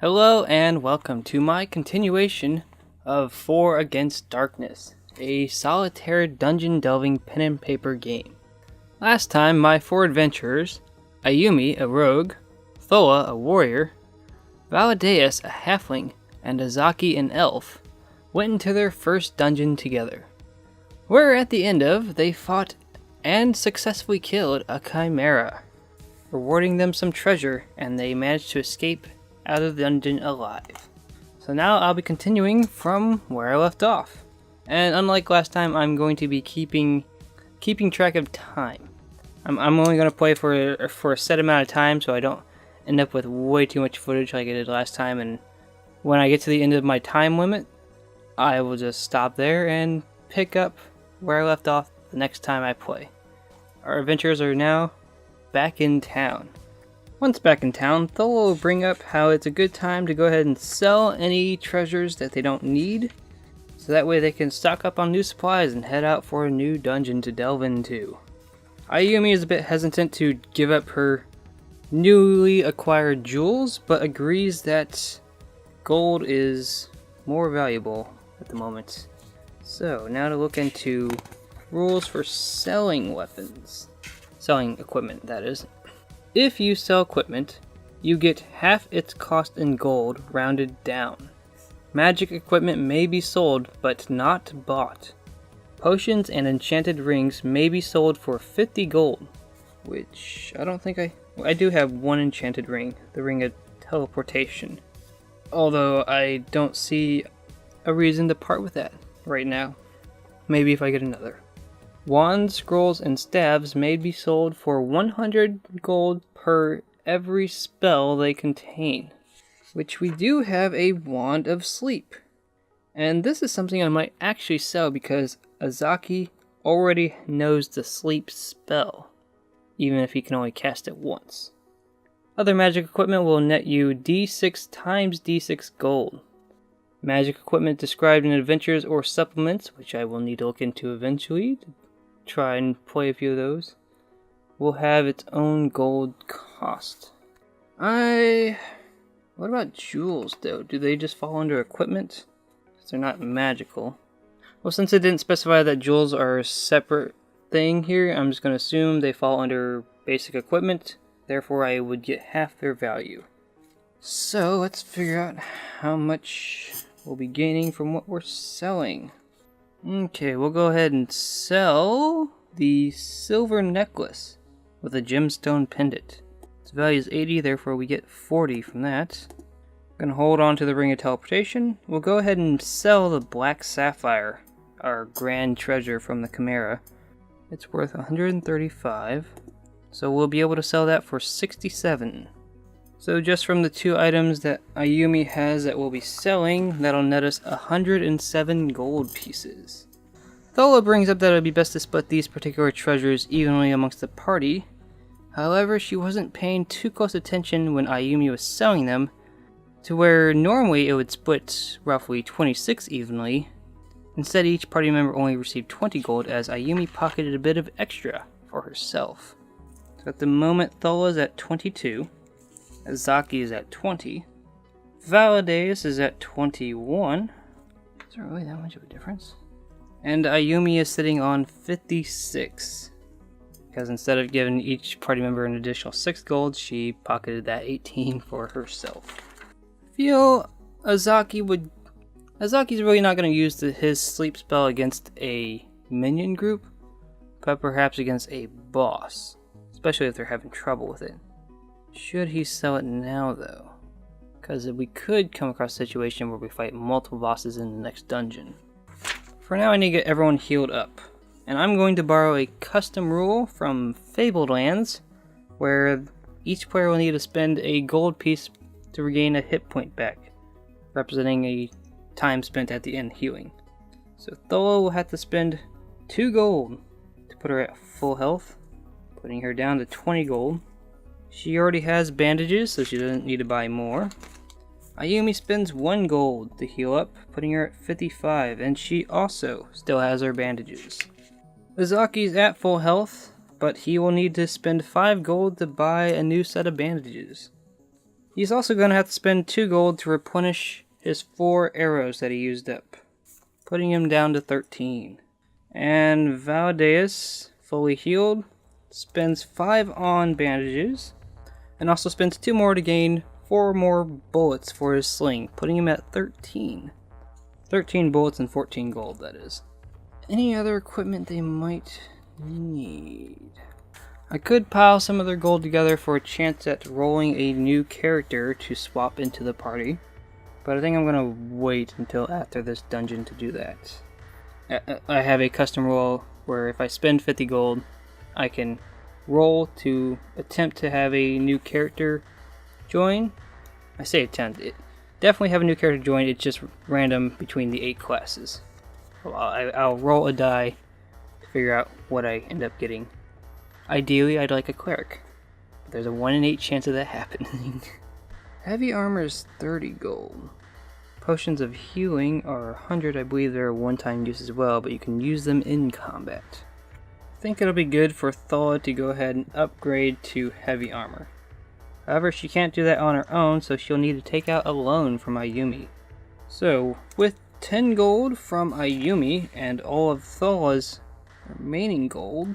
Hello and welcome to my continuation of 4 Against Darkness, a solitaire dungeon delving pen and paper game. Last time my 4 adventurers, Ayumi, a rogue, Thoa, a warrior, Valadeus, a halfling, and Azaki, an elf, went into their first dungeon together, where at the end of they fought and successfully killed a chimera, rewarding them some treasure, and they managed to escape out of the dungeon alive. So now I'll be continuing from where I left off. And unlike last time, I'm going to be keeping track of time. I'm only going to play for a set amount of time so I don't end up with way too much footage like I did last time, and when I get to the end of my time limit, I will just stop there and pick up where I left off the next time I play. Our adventurers are now back in town. Once back in town, Thola will bring up how it's a good time to go ahead and sell any treasures that they don't need, so that way they can stock up on new supplies and head out for a new dungeon to delve into. Ayumi is a bit hesitant to give up her newly acquired jewels, but agrees that gold is more valuable at the moment. So, now to look into rules for selling weapons. Selling equipment, that is. If you sell equipment, you get half its cost in gold rounded down. Magic equipment may be sold, but not bought. Potions and enchanted rings may be sold for 50 gold, which I don't think I do have one enchanted ring, the Ring of Teleportation. Although I don't see a reason to part with that right now. Maybe if I get another. Wands, scrolls, and staves may be sold for 100 gold per every spell they contain, which we do have a Wand of Sleep. And this is something I might actually sell because Azaki already knows the sleep spell, even if he can only cast it once. Other magic equipment will net you d6 times d6 gold. Magic equipment described in adventures or supplements, which I will need to look into eventually to try and play a few of those, will have its own gold cost. What about jewels though? Do they just fall under equipment? Because they're not magical. Well, since it didn't specify that jewels are a separate thing here, I'm just going to assume they fall under basic equipment. Therefore, I would get half their value. So, let's figure out how much we'll be gaining from what we're selling. Okay, we'll go ahead and sell the silver necklace with a gemstone pendant. Its value is 80, therefore we get 40 from that. Gonna hold on to the Ring of Teleportation. We'll go ahead and sell the black sapphire, our grand treasure from the Chimera. It's worth 135, so we'll be able to sell that for 67. So just from the 2 items that Ayumi has that we'll be selling, that'll net us 107 gold pieces. Thola brings up that it would be best to split these particular treasures evenly amongst the party. However, she wasn't paying too close attention when Ayumi was selling them, to where normally it would split roughly 26 evenly. Instead, each party member only received 20 gold as Ayumi pocketed a bit of extra for herself. So at the moment, Thola is at 22. Azaki is at 20. Valadeus is at 21. Is there really that much of a difference? And Ayumi is sitting on 56. Because instead of giving each party member an additional 6 gold, she pocketed that 18 for herself. I feel Azaki's really not going to use his sleep spell against a minion group, but perhaps against a boss, especially if they're having trouble with it. Should he sell it now, though? Because we could come across a situation where we fight multiple bosses in the next dungeon. For now, I need to get everyone healed up. And I'm going to borrow a custom rule from Fabled Lands, where each player will need to spend a gold piece to regain a hit point back, representing a time spent at the end healing. So Thola will have to spend 2 gold to put her at full health, putting her down to 20 gold. She already has bandages, so she doesn't need to buy more. Ayumi spends 1 gold to heal up, putting her at 55, and she also still has her bandages. Azaki's at full health, but he will need to spend 5 gold to buy a new set of bandages. He's also going to have to spend 2 gold to replenish his 4 arrows that he used up, putting him down to 13. And Valdeus, fully healed, spends 5 on bandages, and also spends 2 more to gain 4 more bullets for his sling, putting him at 13. 13 bullets and 14 gold, that is. Any other equipment they might need? I could pile some of their gold together for a chance at rolling a new character to swap into the party, but I think I'm going to wait until after this dungeon to do that. I have a custom roll where if I spend 50 gold, I can roll to attempt to have a new character join. I say attempt, definitely have a new character join, it's just random between the 8 classes. I'll roll a die to figure out what I end up getting. Ideally, I'd like a cleric, but there's a 1 in 8 chance of that happening. Heavy armor is 30 gold. Potions of healing are 100, I believe they're a one-time use as well, but you can use them in combat. I think it'll be good for Thala to go ahead and upgrade to heavy armor. However, she can't do that on her own, so she'll need to take out a loan from Ayumi. So, with 10 gold from Ayumi and all of Thala's remaining gold,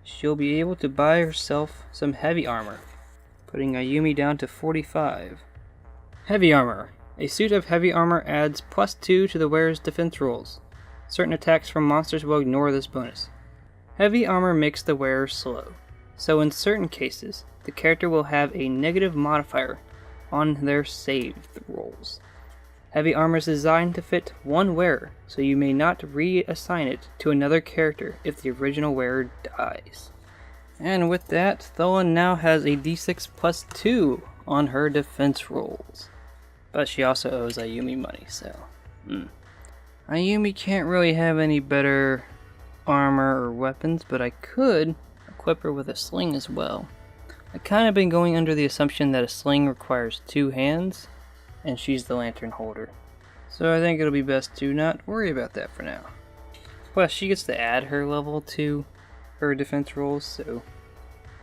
she'll be able to buy herself some heavy armor, putting Ayumi down to 45. Heavy armor. A suit of heavy armor adds +2 to the wearer's defense rolls. Certain attacks from monsters will ignore this bonus. Heavy armor makes the wearer slow, so in certain cases, the character will have a negative modifier on their save rolls. Heavy armor is designed to fit one wearer, so you may not reassign it to another character if the original wearer dies. And with that, Thala now has a d6 +2 on her defense rolls. But she also owes Ayumi money, so... Ayumi can't really have any better armor or weapons, but I could equip her with a sling as well. I've kind of been going under the assumption that a sling requires 2 hands, and she's the lantern holder. So I think it'll be best to not worry about that for now. Plus, she gets to add her level to her defense rolls, so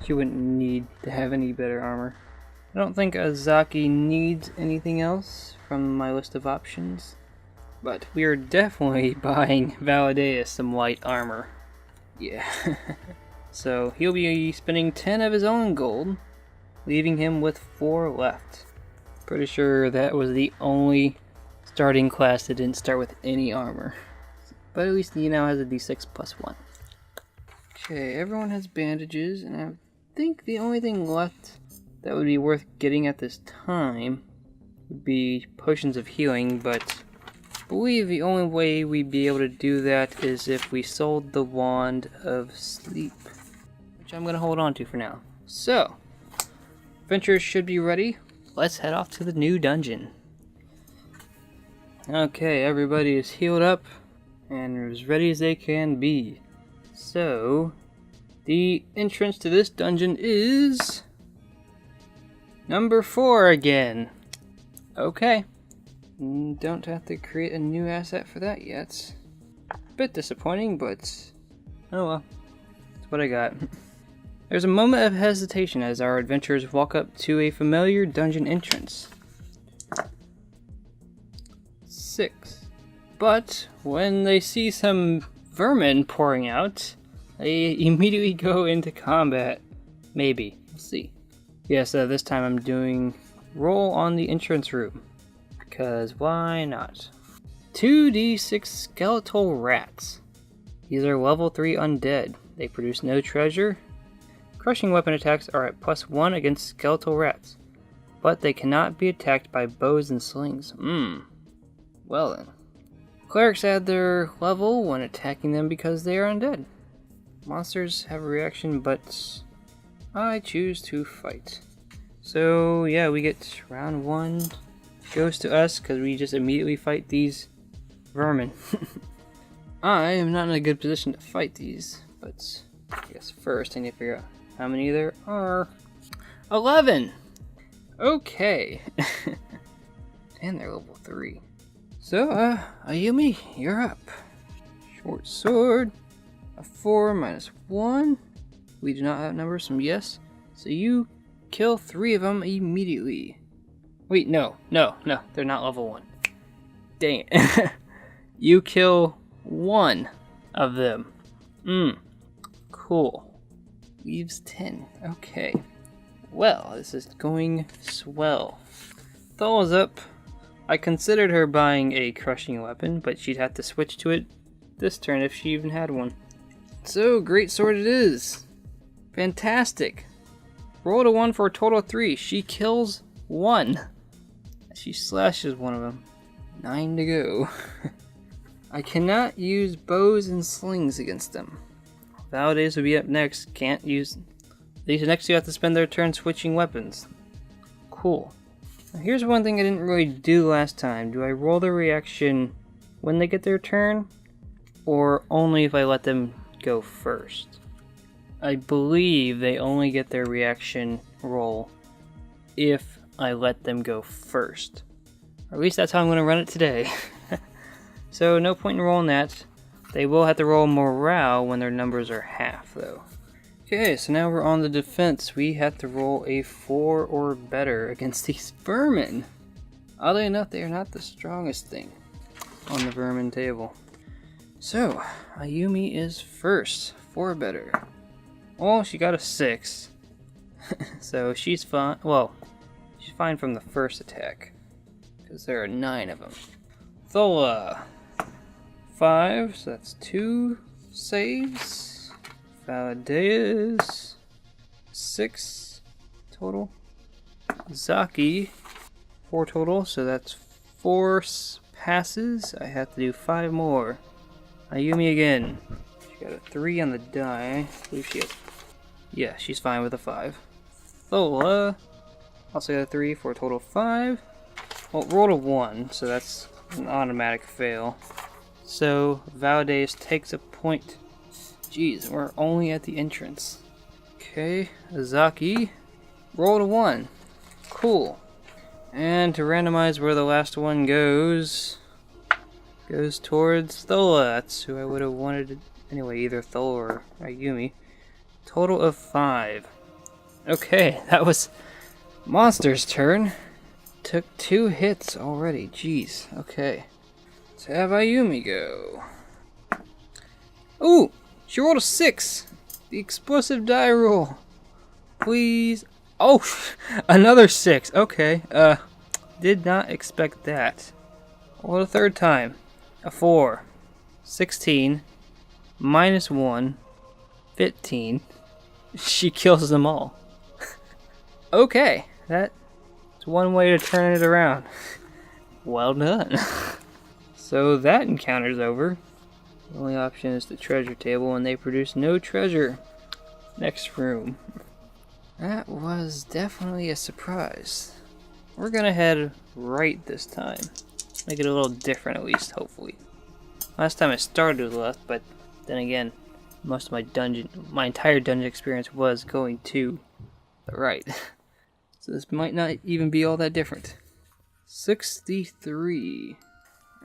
she wouldn't need to have any better armor. I don't think Azaki needs anything else from my list of options, but we are definitely buying Valdeus some light armor. Yeah. So he'll be spending 10 of his own gold, leaving him with 4 left. Pretty sure that was the only starting class that didn't start with any armor. But at least he now has a d6 +1. Okay, everyone has bandages, and I think the only thing left that would be worth getting at this time would be potions of healing, but I believe the only way we'd be able to do that is if we sold the Wand of Sleep, which I'm going to hold on to for now. So, adventurers should be ready. Let's head off to the new dungeon. Okay, everybody is healed up and as ready as they can be. So, the entrance to this dungeon is number 4 again. Okay. Don't have to create a new asset for that yet. Bit disappointing, but oh well. That's what I got. There's a moment of hesitation as our adventurers walk up to a familiar dungeon entrance. 6. But when they see some vermin pouring out, they immediately go into combat. Maybe. We'll see. Yes, this time I'm doing roll on the entrance room. Because why not? 2d6 skeletal rats. These are level 3 undead. They produce no treasure. Crushing weapon attacks are at +1 against skeletal rats, but they cannot be attacked by bows and slings. Well then. Clerics add their level when attacking them because they are undead. Monsters have a reaction, but I choose to fight. So yeah, we get round 1 goes to us because we just immediately fight these vermin. I am not in a good position to fight these, but I guess first I need to figure out how many there are. 11! Okay. And they're level 3. So, Ayumi, you're up. Short sword. A 4 -1. We do not outnumber some yes. So you kill 3 of them immediately. Wait, no, they're not level 1. Dang it. You kill 1 of them. Cool. Leaves 10. Okay. Well, this is going swell. Thala's up. I considered her buying a crushing weapon, but she'd have to switch to it this turn if she even had one. So, great sword it is. Fantastic. Rolled a 1 for a total of 3. She kills 1. She slashes one of them. 9 to go. I cannot use bows and slings against them. Validates will be up next. Can't use... These next two have to spend their turn switching weapons. Cool. Now here's one thing I didn't really do last time. Do I roll the reaction when they get their turn? Or only if I let them go first? I believe they only get their reaction roll if I let them go first. Or at least that's how I'm going to run it today. So no point in rolling that. They will have to roll morale when their numbers are half though. Okay, so now we're on the defense. We have to roll a 4 or better against these vermin. Oddly enough, they are not the strongest thing on the vermin table. So, Ayumi is first. 4 or better. Oh, she got a 6. So she's fine. Well, she's fine from the first attack. Because there are 9 of them. Thola. 5, so that's 2 saves. Valadeus. 6 total. Zaki. 4 total, so that's 4 passes. I have to do 5 more. Ayumi again. She got a 3 on the die. I believe she has... Yeah, she's fine with a 5. Thola. Also got a 3 for a total of 5. Well, rolled a 1, so that's an automatic fail. So, Valdes takes a point. Jeez, we're only at the entrance. Okay, Azaki. Rolled a 1. Cool. And to randomize where the last one goes towards Thola. That's who I would have wanted anyway, either Thola or Ayumi. Total of 5. Okay, that was Monster's turn. Took 2 hits already. Jeez. Okay. Let's have Ayumi go. Ooh! She rolled a 6! The explosive die roll. Please. Oh! Another 6. Okay. Did not expect that. Rolled a 3rd time. A 4. 16. Minus 1. 15. She kills them all. Okay. That's one way to turn it around. Well done. So that encounter's over. The only option is the treasure table, and they produce no treasure. Next room. That was definitely a surprise. We're gonna head right this time. Make it a little different at least, hopefully. Last time I started with left, but then again, most of my entire dungeon experience was going to the right. So this might not even be all that different. 63.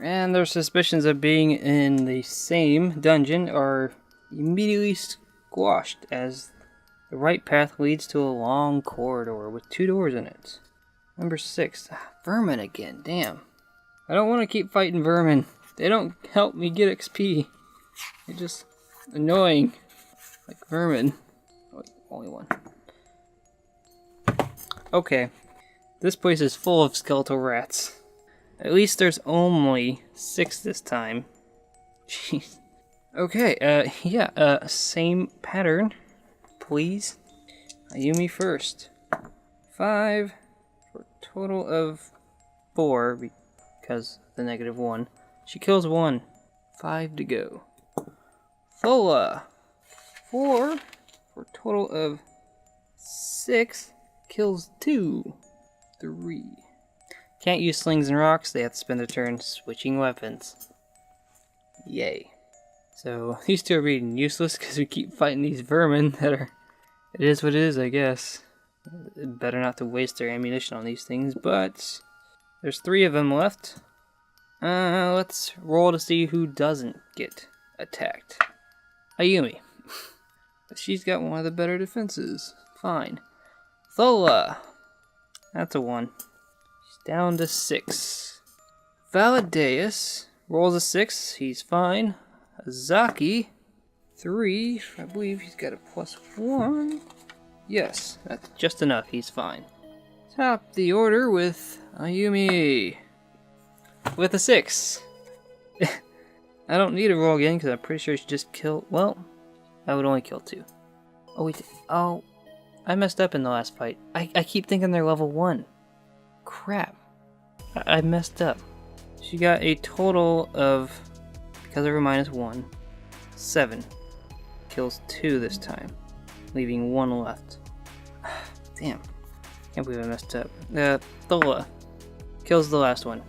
And their suspicions of being in the same dungeon are immediately squashed as the right path leads to a long corridor with 2 doors in it. Number 6. Vermin again, damn. I don't want to keep fighting vermin. They don't help me get XP. They're just annoying. Like vermin. Oh, only 1. Okay. This place is full of skeletal rats. At least there's only 6 this time. Jeez. Okay, same pattern. Please. Ayumi first. 5 for a total of 4 because the negative 1. She kills 1. 5 to go. Thola. 4 for a total of 6. Kills 2. 3. Can't use slings and rocks, they have to spend their turn switching weapons. Yay. So, these two are being useless because we keep fighting these vermin that are... It is what it is, I guess. Better not to waste their ammunition on these things, but... There's 3 of them left. Let's roll to see who doesn't get attacked. Ayumi. But she's got one of the better defenses. Fine. Thola. That's a 1. She's Down to 6. Valideus rolls a 6. He's fine. Zaki, 3. I believe he's got a +1. Yes, that's just enough. He's fine. Top the order with Ayumi with a 6. I don't need to roll again because I'm pretty sure she just killed. Well, I would only kill 2. Oh, wait. Oh, I messed up in the last fight. I keep thinking they're level 1. Crap. I messed up. She got a total of, because of her -1, 7. Kills 2 this time, leaving 1 left. Damn. Can't believe I messed up. Thola kills the last one.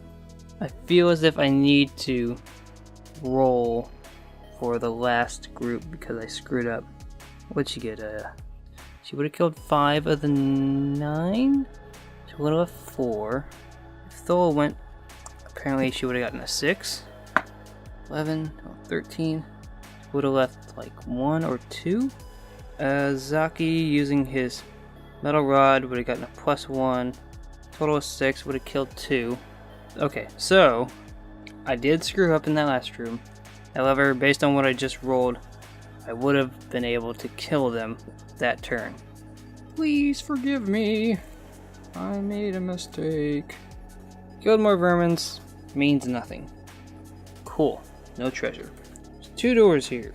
I feel as if I need to roll for the last group because I screwed up. What'd she get? She would have killed 5 of the 9? She would have 4. If Thola went, apparently she would have gotten a 6. 11, 13. Would have left like 1 or 2. Zaki using his metal rod would have gotten a +1. Total of 6, would have killed 2. Okay, so I did screw up in that last room. However, based on what I just rolled, I would have been able to kill them that turn. Please forgive me. I made a mistake. Killed more vermins means nothing. Cool, no treasure. There's 2 doors here.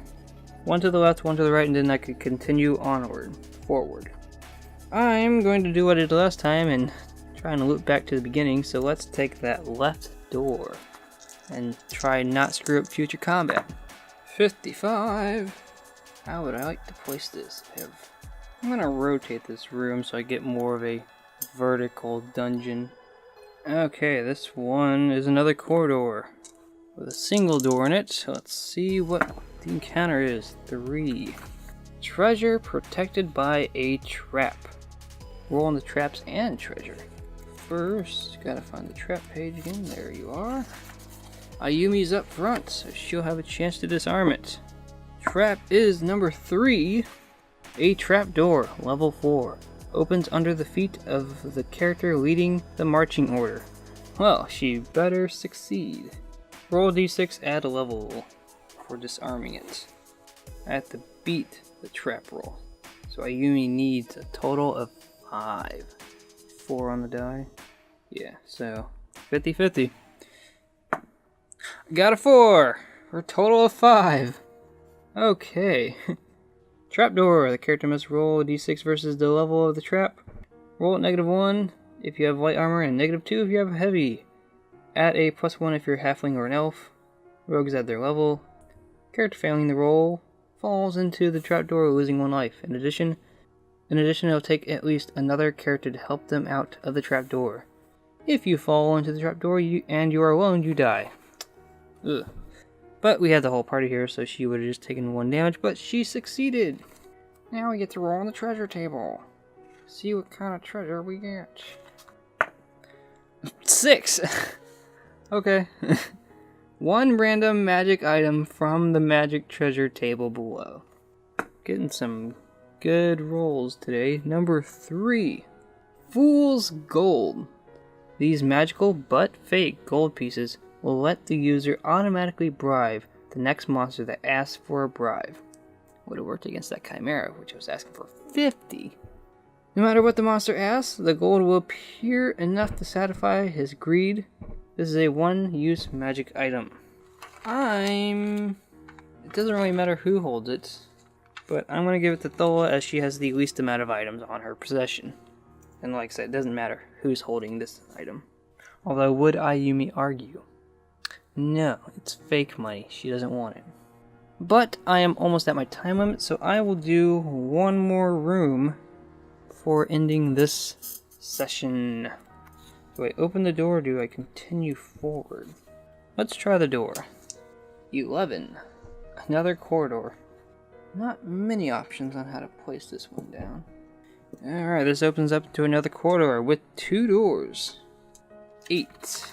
One to the left, one to the right, and then I could continue onward, forward. I'm going to do what I did last time and try and loop back to the beginning, so let's take that left door and try not screw up future combat. 55. How would I like to place this? I'm going to rotate this room so I get more of a vertical dungeon. Okay, this one is another corridor with a single door in it. Let's see what the encounter is. 3. Treasure protected by a trap. Roll on the traps and treasure. First, gotta find the trap page again. There you are. Ayumi's up front, so she'll have a chance to disarm it. Trap is number 3. A trap door, level 4. Opens under the feet of the character leading the marching order. Well, she better succeed. Roll d6, add a level for disarming it. I have to beat the trap roll. So Ayumi needs a total of 5. 4 on the die. Yeah, so 50-50. Got a 4 for a total of 5. Okay. Trapdoor. The character must roll a d6 versus the level of the trap. Roll at -1 if you have light armor and -2 if you have heavy. Add a +1 if you're a halfling or an elf. Rogues add their level. Character failing the roll falls into the trapdoor, losing 1 life. In addition, it'll take at least another character to help them out of the trapdoor. If you fall into the trapdoor and you are alone, you die. Ugh. But we had the whole party here, so she would have just taken 1 damage, but she succeeded. Now we get to roll on the treasure table. See what kind of treasure we get. 6! Okay. 1 random magic item from the magic treasure table below. Getting some good rolls today. Number 3. Fool's Gold. These magical but fake gold pieces will let the user automatically bribe the next monster that asks for a bribe. Would have worked against that Chimera, which was asking for 50. No matter what the monster asks, the gold will appear enough to satisfy his greed. This is a 1-use magic item. It doesn't really matter who holds it, but I'm going to give it to Thola as she has the least amount of items on her possession. And like I said, it doesn't matter who's holding this item. Although, would Ayumi argue? No, it's fake money. She doesn't want it. But I am almost at my time limit, so I will do 1 more room before ending this session. Do I open the door or do I continue forward? Let's try the door. 11. Another corridor. Not many options on how to place this one down. Alright, this opens up to another corridor with 2 doors. 8.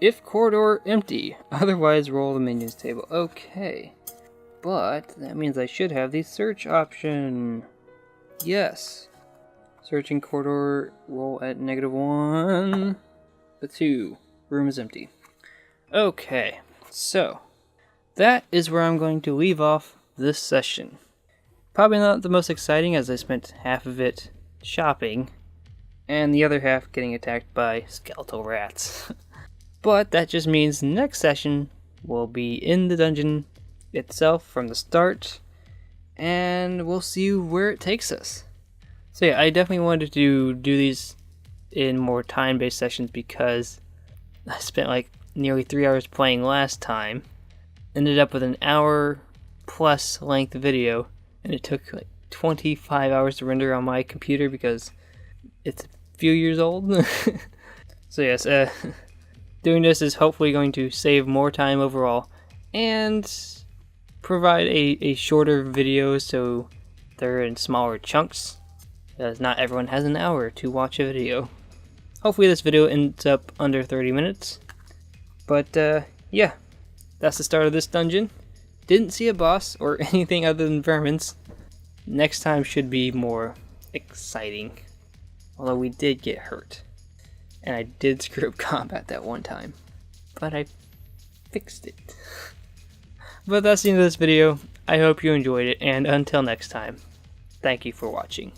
If corridor empty, otherwise roll the minions table. Okay. But that means I should have the search option. Yes. Searching corridor, roll at -1. The 2. Room is empty. Okay, so that is where I'm going to leave off this session. Probably not the most exciting, as I spent half of it shopping and the other half getting attacked by skeletal rats. But that just means next session will be in the dungeon itself from the start, and we'll see where it takes us. So yeah, I definitely wanted to do these in more time-based sessions because I spent like nearly 3 hours playing last time, ended up with an hour plus length video, and it took like 25 hours to render on my computer because it's a few years old. So yes, doing this is hopefully going to save more time overall and provide a shorter video so they're in smaller chunks, as not everyone has an hour to watch a video. Hopefully this video ends up under 30 minutes. But yeah, that's the start of this dungeon. Didn't see a boss or anything other than vermins. Next time should be more exciting. Although we did get hurt. And I did screw up combat that one time. But I fixed it. But that's the end of this video. I hope you enjoyed it, and until next time, thank you for watching.